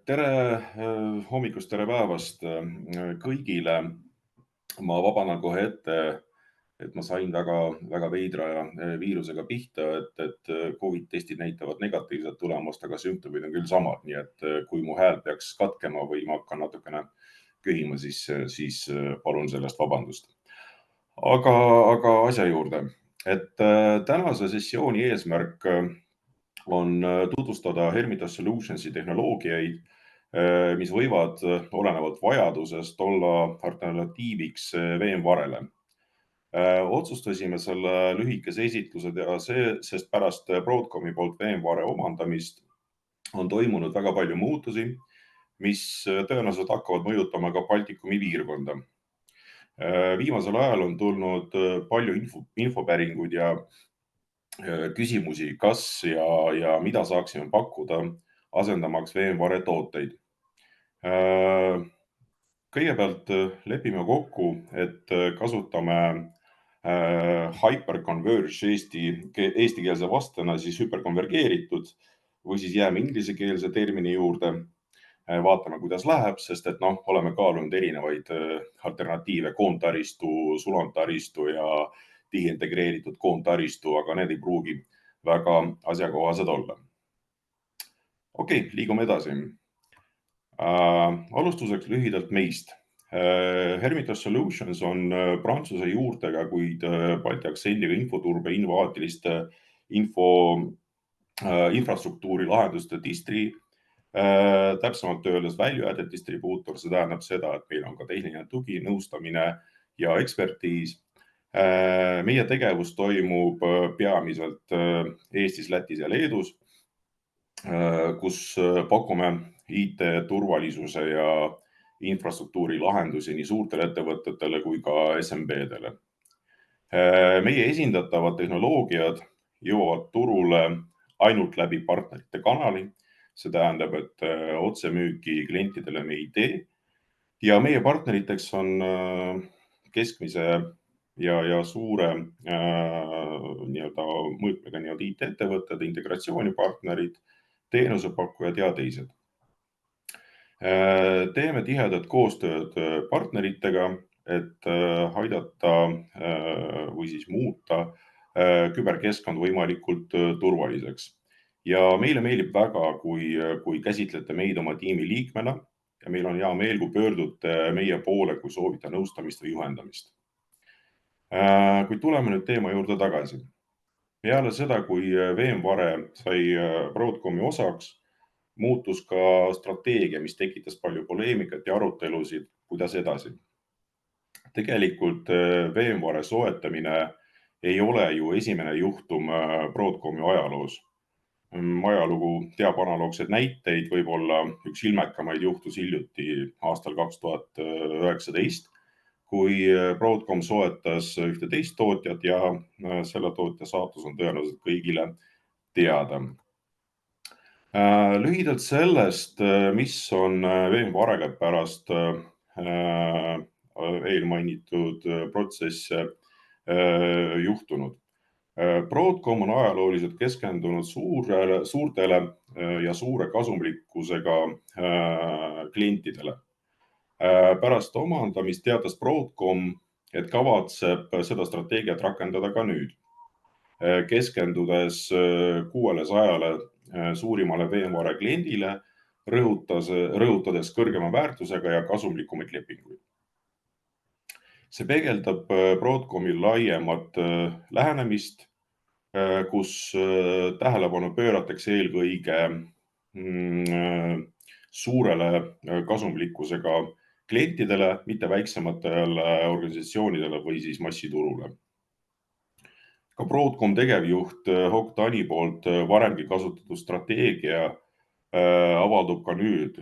Tere hommikust, tere päevast kõigile. Ma vabandan kohe ette, et ma sain väga veidra viirusega pihta, et COVID testid näitavad negatiivset tulemust, aga sümptomid on küll samad. Nii et kui mu hääl peaks katkema või ma hakkan natukene köhima, siis palun sellest vabandust. Aga asja juurde, et tänase sessiooni eesmärk on tutvustada Hermitas Solutionsi tehnoloogiaid, mis võivad olenevalt vajadusest olla alternatiiviks VMwarele. Otsustasime selle lühikese esitluse teha sest pärast Broadcomi poolt VMware omandamist on toimunud väga palju muutusi, mis tõenäoliselt hakkavad mõjutama ka Baltikumi piirkonda. Viimasel ajal on tulnud palju infopäringuid ja küsimusi, kas ja mida saaksime pakkuda asendamaks VMware tooteid. Kõigepealt lepime kokku, et kasutame hyperconverge eestikeelse vastana siis hüperkonvergeeritud või siis jääme inglisekeelse termini juurde. Vaatame, kuidas läheb, sest et oleme kaalunud erinevaid alternatiive, koondtaristu, sulandtaristu ja tiheintegreeritud koondtaristu, aga need ei pruugi väga asjakohased olla. Okei, liigume edasi. Alustuseks lühidalt meist. Hermitas Solutions on prantsuse juurtega, kuid balti aktsendiga infoturbe innovaatiliste infrastruktuuri lahenduste distri, täpsemalt öeldes value-added distribuutor. See tähendab seda, et meil on ka tehniline tugi, nõustamine ja ekspertiis. Meie tegevus toimub peamiselt Eestis, Lätis ja Leedus, kus pakume IT turvalisuse ja infrastruktuuri lahendusi nii suurtele ettevõtetele kui ka SMB-dele. Meie esindatavad tehnoloogiad jõuavad turule ainult läbi partnerite kanali. See tähendab, et otsemüüki klientidele me ei tee. Ja meie partneriteks on keskmise ja suure mõõtmega IT-ettevõtted, integratsioonipartnerid, teenusepakkujad ja teised. Teeme tihedat koostööd partneritega, et aidata või siis muuta küberkeskkond võimalikult turvaliseks. Ja meile meeldib väga, kui käsitlete meid oma tiimi liikmena ja meil on hea meel, kui pöördute meie poole, kui soovite nõustamist või juhendamist. Kuid tuleme nüüd teema juurde tagasi. Peale seda, kui VMware sai Broadcomi osaks, muutus ka strateegia, mis tekitas palju poleemikat ja arutelusid, kuidas edasi. Tegelikult VMware soetamine ei ole ju esimene juhtum Broadcomi ajaloos. Ajalugu teab analoogseid näiteid, võib-olla üks ilmekamaid juhtus hiljuti aastal 2019, kui Broadcom soetas ühte teist tootjat ja selle tootja saatus on tõenäoliselt kõigile teada. Lühidalt sellest, mis on VMwarega pärast eelmainitud protsesse juhtunud. Broadcom on ajalooliselt keskendunud suurtele ja suure kasumlikkusega klientidele. Pärast omandamist teatas Broadcom, et kavatseb seda strateegiat rakendada ka nüüd, keskendudes 600 suurimale VMware kliendile, rõhutades kõrgema väärtusega ja kasumlikumaid lepinguid. See peegeldab Broadcomi laiemat lähenemist, kus tähelepanu pööratakse eelkõige suurele kasumlikkusega klientidele, mitte väiksematele organisatsioonidele või siis massiturule. Ka Broadcom tegevjuht Hawk Tani poolt varemgi kasutatud strateegia avaldub ka nüüd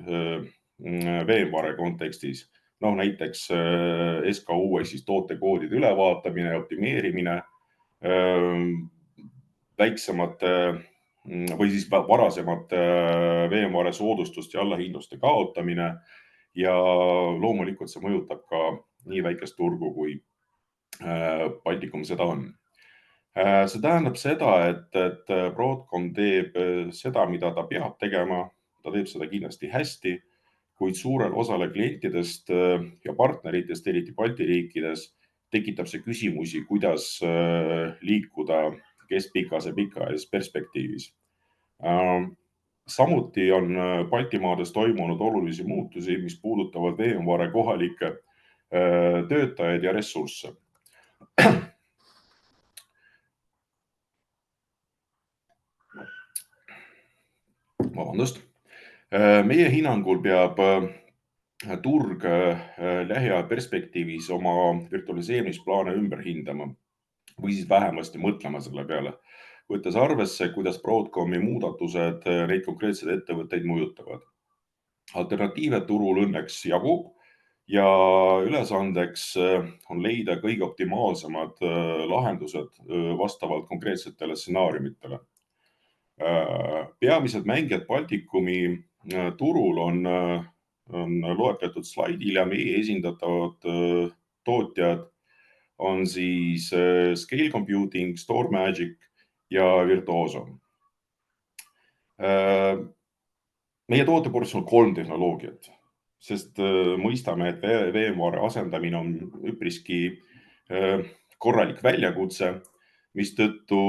VMware kontekstis. Näiteks SKU ehk siis tootekoodide ülevaatamine ja optimeerimine, väiksemate või siis varasemate VMware soodustuste ja allahinduste kaotamine ja loomulikult see mõjutab ka nii väikest turgu, kui Baltikum seda on. See tähendab seda, et Broadcom teeb seda, mida ta peab tegema, ta teeb seda kindlasti hästi, kuid suurel osale klientidest ja partneritest, eriti Balti riikides, tekitab see küsimusi, kuidas liikuda keskpikas ja pikaajalises perspektiivis. Samuti on Baltimaades toimunud olulisi muutusi, mis puudutavad VMware kohalikke töötajaid ja ressursse. Vabandust. Meie hinnangul peab turg lähiaja perspektiivis oma virtualiseerimisplaane ümber hindama või siis vähemasti mõtlema selle peale, võttes arvesse, kuidas Broadcomi muudatused neid konkreetseid ettevõtteid mõjutavad. Alternatiive turul õnneks jagub ja ülesandeks on leida kõige optimaalsemad lahendused vastavalt konkreetsetele stsenaariumitele. Peamised mängijad Baltikumi turul on loetletud slaidil ja meie esindatavad tootjad on siis Scale Computing, StoreMagic ja Virtuoso. Meie tooteportfoolis on 3 tehnoloogiat, sest mõistame, et VMware asendamine on üpriski korralik väljakutse, mistõttu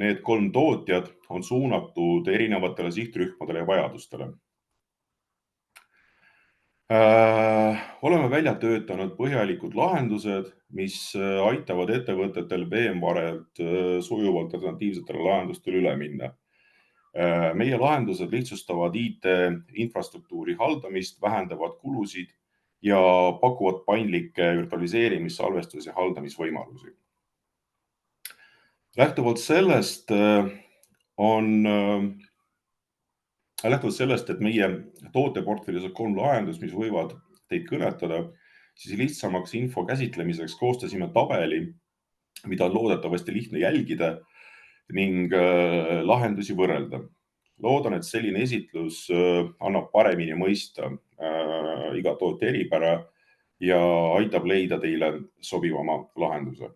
need 3 tootjad on suunatud erinevatele sihtrühmadele ja vajadustele. Oleme välja töötanud põhjalikud lahendused, mis aitavad ettevõtetel VMware'lt sujuvalt alternatiivsetele lahendustele üle minna. Meie lahendused lihtsustavad IT-infrastruktuuri haldamist, vähendavad kulusid ja pakuvad paindlikke virtualiseerimis-, salvestus- ja haldamisvõimalusi. Lähtuvalt sellest, et meie tooteportfellis on 3 lahendust, mis võivad teid kõnetada, siis lihtsamaks info käsitlemiseks koostasime tabeli, mida on loodetavasti lihtne jälgida ning lahendusi võrrelda. Loodan, et selline esitlus annab paremini mõista iga toote eripära ja aitab leida teile sobivama lahenduse.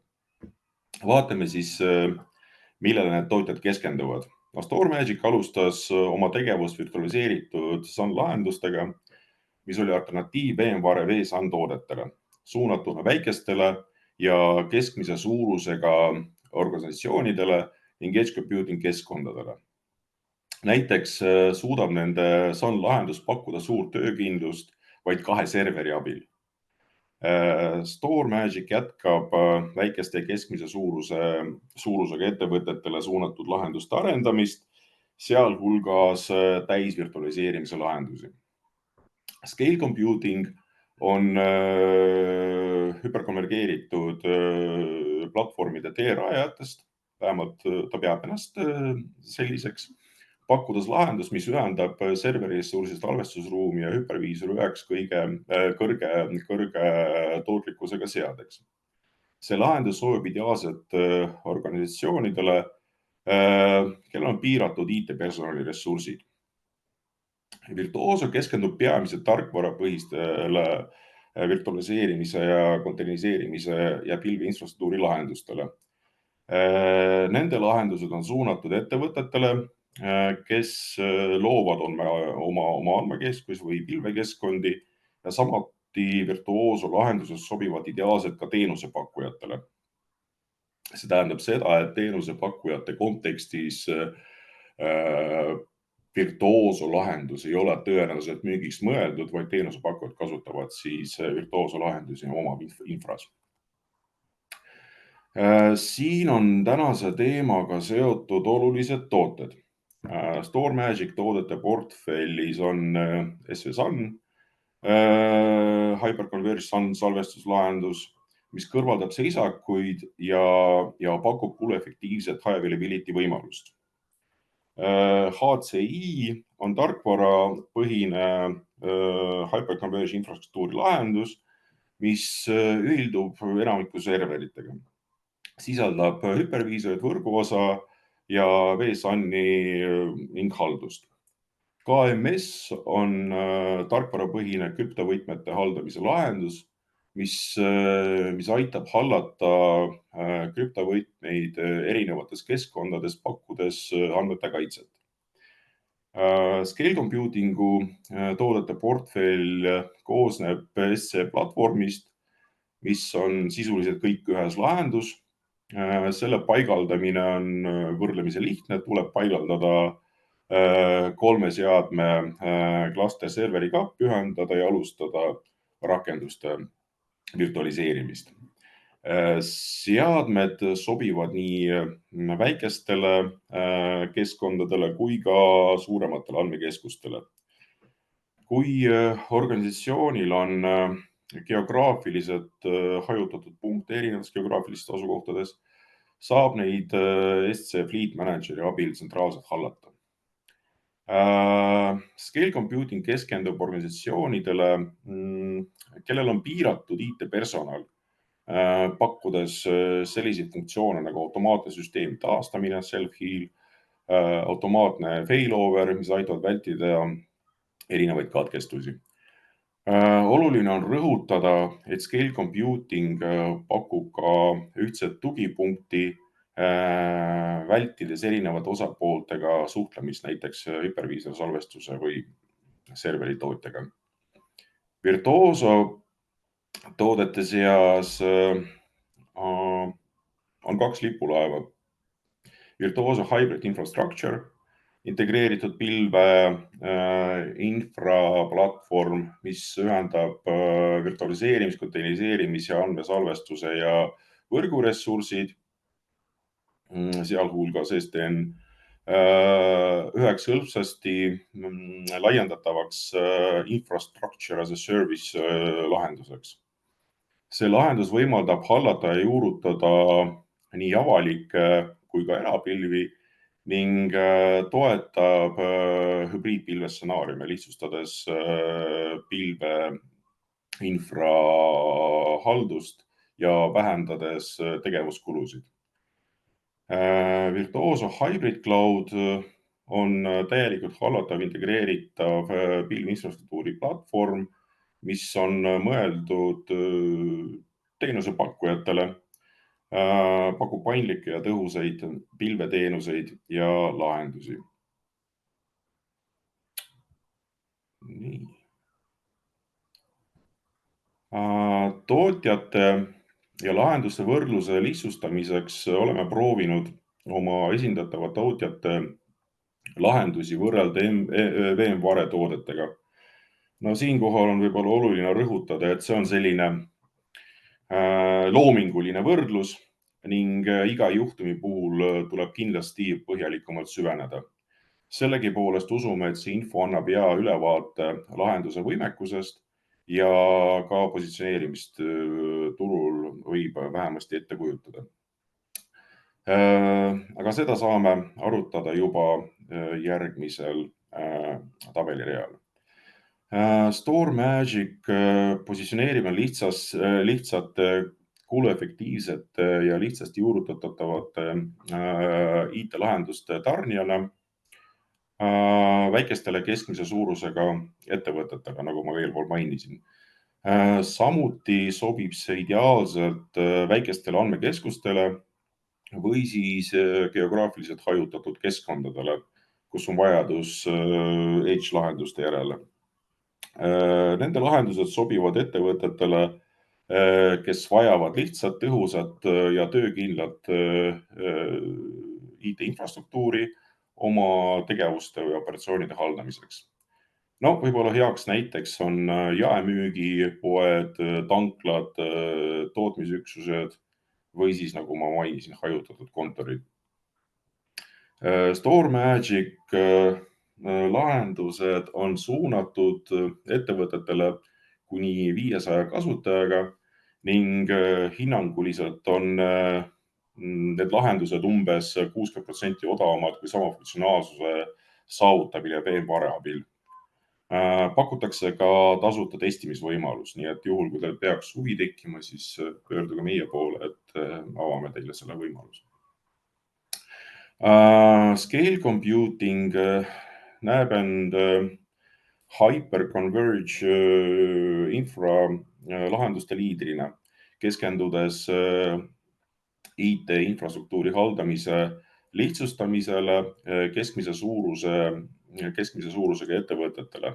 Vaatame siis, millele need tootjad keskenduvad. StoreMagic alustas oma tegevust virtualiseeritud SAN lahendustega, mis oli alternatiiv VMware vSAN toodetele, suunatuna väikestele ja keskmise suurusega organisatsioonidele ning edge computing keskkondadele. Näiteks suudab nende SAN lahendus pakkuda suurt töökindlust vaid 2 serveri abil. StoreMagic jätkab väikeste ja keskmise suurusega ettevõtetele suunatud lahenduste arendamist, sealhulgas täisvirtualiseerimise lahendusi. Scale Computing on hüperkonvergeeritud platvormide teerajajatest, vähemalt ta peab ennast selliseks, pakkudes lahendus, mis ühendab serveri ressursist arvestusruumi ja hüperviisori üheks kõige kõrge tootlikkusega seadeks. See lahendus sobib ideaalselt organisatsioonidele, kellel on piiratud IT-personali ressursid. Virtuoso keskendub peamiselt tarkvarapõhistele virtualiseerimise ja kontaineriseerimise ja pilveinfrastruktuuri lahendustele. Nende lahendused on suunatud ettevõtetele, kes loovad oma andmekeskusi või pilvekeskkondi ja samuti Virtuoso lahendused sobivad ideaalselt ka teenusepakkujatele. See tähendab seda, et teenusepakkujate kontekstis Virtuoso lahendus ei ole tõenäoliselt müügiks mõeldud, vaid teenusepakkujad kasutavad siis Virtuoso lahendusi oma infras. Siin on tänase teemaga seotud olulised tooted. StoreMagic toodete portfellis on SVSAN, Hyperconverged SAN salvestuslahendus, mis kõrvaldab seisakuid ja pakub kuluefektiivset high availability võimalust. HCI on tarkvarapõhine Hyperconverged infrastruktuuri lahendus, mis ühildub enamiku serveritega. Sisaldab hüperviisorit, võrguosa ja vSAN-i ning haldust. KMS on tarkvarapõhine krüptovõtmete haldamise lahendus, mis aitab hallata krüptovõtmeid erinevates keskkondades, pakkudes andmete kaitset. Scale Computingu toodete portfell koosneb SC platvormist, mis on sisuliselt kõik ühes lahendus. Selle paigaldamine on võrdlemisi lihtne, tuleb paigaldada 3 seadme cluster serveri kappi, ühendada ja alustada rakenduste virtualiseerimist. Seadmed sobivad nii väikestele keskkondadele kui ka suurematele andmekeskustele. Kui organisatsioonil on geograafiliselt hajutatud punkte erinevates geograafilistes asukohtades, saab neid SC Fleet Manageri abil tsentraalselt hallata. Scale Computing keskendub organisatsioonidele, kellel on piiratud IT-personal, pakkudes selliseid funktsioone nagu automaatne süsteemi taastamine, self-heal, automaatne failover, mis aitavad vältida erinevaid katkestusi. Oluline on rõhutada, et Scale Computing pakub ka ühtset tugipunkti, vältides erinevate osapooltega suhtlemist, näiteks hypervisor salvestuse või serveri tootjaga. Virtuoso toodete seas on 2 lipulaeva. Virtuoso Hybrid Infrastructure, integreeritud pilve infraplatvorm, mis ühendab virtualiseerimis, konteiniseerimis ja andmesalvestuse ja võrguressursid, sealhulgas SDN, üheks hõlpsasti laiendatavaks infrastructure as a service lahenduseks. See lahendus võimaldab hallata ja juurutada nii avalikke kui ka erapilvi ning toetab hübriidpilve stsenaariume, lihtsustades pilve infrahaldust ja vähendades tegevuskulusid. Virtuoso Hybrid Cloud on täielikult hallatav, integreeritav pilvinfrastruktuuri platvorm, mis on mõeldud teenusepakkujatele, pakub paindlikke ja tõhusaid pilveteenuseid ja lahendusi. Nii. Tootjate ja lahenduste võrdluse lihtsustamiseks oleme proovinud oma esindatavate tootjate lahendusi võrrelda VMware toodetega. No siinkohal on võib-olla oluline rõhutada, et see on selline loominguline võrdlus ning iga juhtumi puhul tuleb kindlasti põhjalikumalt süveneda. Sellegipoolest usume, et see info annab hea ülevaate lahenduse võimekusest ja ka positsioneerimist turul võib vähemasti ette kujutada. Aga seda saame arutada juba järgmisel tabelireal. StoreMagic positsioneerib lihtsate, kuluefektiivsete ja lihtsasti juurutatavate IT-lahenduste tarnijana väikestele keskmise suurusega ettevõtetele, nagu ma veel kord mainisin. Samuti sobib see ideaalselt väikestele andmekeskustele või siis geograafiliselt hajutatud keskkondadele, kus on vajadus edge lahenduste järele. Nende lahendused sobivad ettevõtetele, kes vajavad lihtsat, tõhusat ja töökindlat IT-infrastruktuuri oma tegevuste või operatsioonide haldamiseks. No, võib-olla heaks näiteks on jaemüügipoed, tanklad, tootmisüksused või siis, nagu ma mainisin, hajutatud kontorid. StoreMagic lahendused on suunatud ettevõtetele kuni 500 kasutajaga ning hinnanguliselt on need lahendused umbes 60% odavamad kui sama funktsionaalsuse saavutamine VMware abil. Pakutakse ka tasuta testimisvõimalus, nii et juhul, kui teil peaks huvi tekkima, siis pöörduge meie poole, et avame teile selle võimaluse. Scale Computing näeb end hyperconverge infra lahenduste liidrina, keskendudes IT-infrastruktuuri haldamise lihtsustamisele, keskmise suuruse keskmise suurusega ettevõtetele.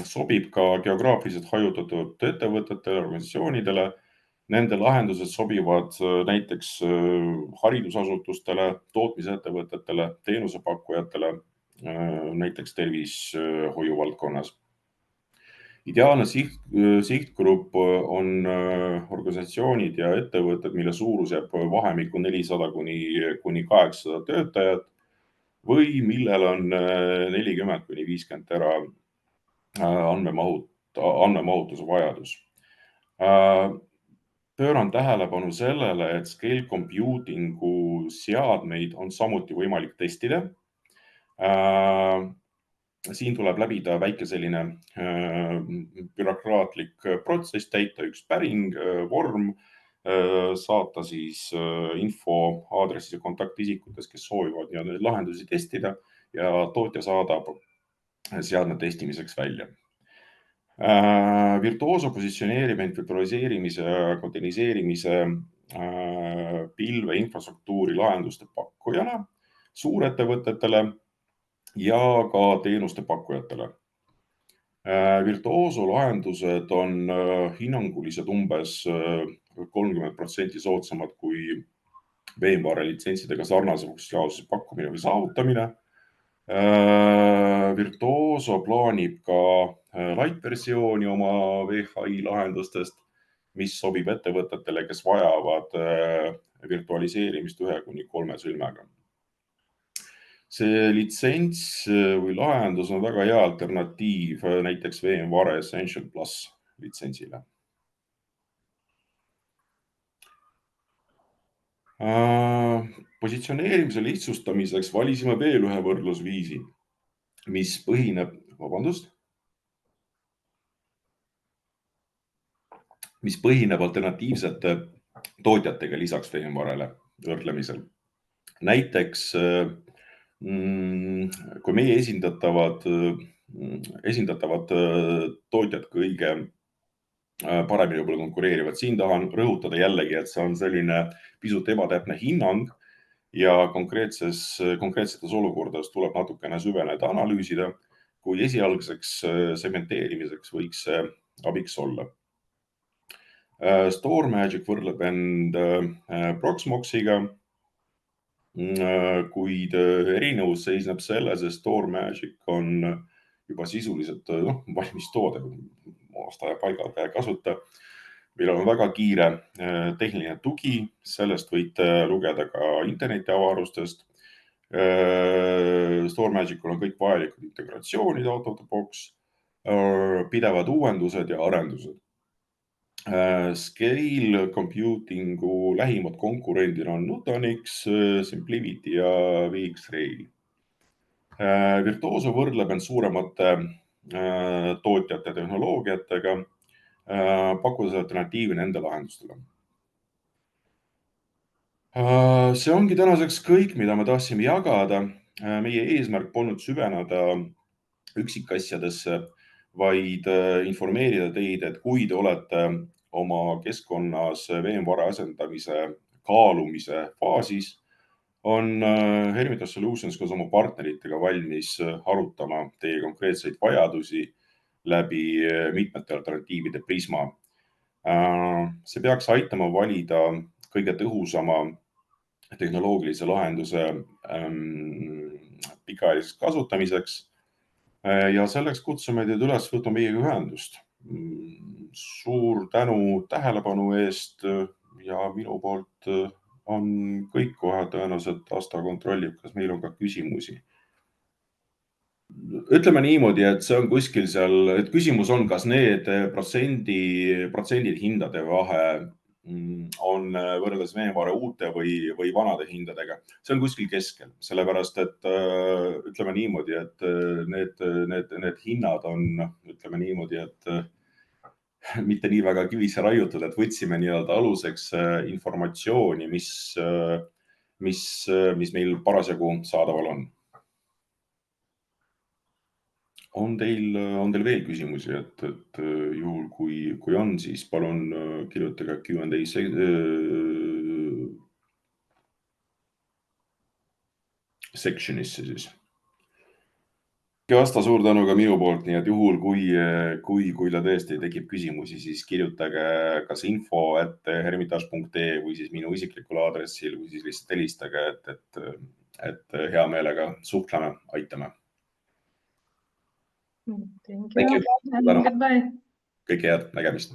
Sobib ka geograafiliselt hajutatud ettevõtetele, organisatsioonidele. Nende lahendused sobivad näiteks haridusasutustele, tootmisettevõtetele, teenusepakkujatele, näiteks tervishoiu valdkonnas. Ideaalne sihtgrupp on organisatsioonid ja ettevõtted, mille suurus jääb vahemikku 400 kuni 800 töötajat või millel on 40 kuni 50 tera andmemahutuse vajadus. Pööran tähelepanu sellele, et scale computing'u seadmeid on samuti võimalik testida. Siin tuleb läbida väike selline bürokraatlik protsess, täita üks päring, vorm, saata siis info aadressi kontaktisikutest, kes soovivad neid lahendusi testida ja tootja saadab seadme testimiseks välja. Virtuoso positsioneerib end virtualiseerimise ja kontaineriseerimise pilve infrastruktuuri lahenduste pakkujana suurettevõtetele ja ka teenuste pakkujatele. Virtuoso lahendused on hinnanguliselt umbes 30% soodsamad kui VMware litsentsidega sarnase funktsionaalsuse pakkumine või saavutamine. Virtuoso plaanib ka light versiooni oma VHI lahendustest, mis sobib ettevõtetele, kes vajavad virtualiseerimist 1 kuni 3 sõlmega. See litsents või lahendus on väga hea alternatiiv näiteks VMware Essential Plus litsentsile. Positsioneerimise lihtsustamiseks valisime veel ühe võrdlusviisi, mis põhineb alternatiivsete tootjatega lisaks VMware'le võrdlemisel. Näiteks kui meie esindatavad tootjad kõige paremini võib-olla konkureerivad. Siin tahan rõhutada jällegi, et see on selline pisut ebatäpne hinnang ja konkreetsetes olukordades tuleb natukene süveneda, analüüsida, kui esialgseks segmenteerimiseks võiks see abiks olla. StoreMagic võrdleb end Proxmoxiga, kuid erinevus seisneb selles, et StoreMagic on juba sisuliselt valmis toode, aasta ja paigal kasuta. Meil on väga kiire tehniline tugi, sellest võite lugeda ka internetiavarustest. StoreMagicul on kõik vajalikud integratsioonid out of the box, pidevad uuendused ja arendused. Scale computing'u lähimad konkurendid on Nutanix, SimpliVity ja VxRail. Virtuoso võrdleb end suuremate tootjate tehnoloogiatega, pakkudes alternatiivi nende lahendustele. See ongi tänaseks kõik, mida me tahtsime jagada. Meie eesmärk polnud süveneda üksikasjadesse, vaid informeerida teid, et kui te olete oma keskkonnas VMware asendamise kaalumise faasis, on Hermitage Solutions koos oma partneritega valmis arutama teie konkreetseid vajadusi läbi mitmete alternatiivide prisma. See peaks aitama valida kõige tõhusama tehnoloogilise lahenduse pikaajaliseks kasutamiseks ja selleks kutsume teid üles võtma meiega ühendust. Suur tänu tähelepanu eest ja minu poolt on kõik, kohe tõenäoliselt Asta kontrollib, kas meil on ka küsimusi. Ütleme niimoodi, et see on kuskil seal, et küsimus on, kas need protsendid hindade vahe on võrreldes VMware uute või vanade hindadega. See on kuskil keskel, sellepärast et ütleme niimoodi, et need hinnad on, ütleme niimoodi, et mitte nii väga kivisse raiutud, et võtsime nii-öelda aluseks informatsiooni, mis meil parasjagu saadaval on. On teil veel küsimusi, et juhul kui on, siis palun kirjutage Q&A section'isse siis. Asta, suur tänu ka minu poolt, nii et juhul, kui ta tõesti tekib küsimusi, siis kirjutage kas info@hermitage.ee või siis minu isiklikul aadressil või siis lihtsalt helistage, et hea meelega suhtleme, aitame. Thank you. Goodbye. Kõike head, nägemist.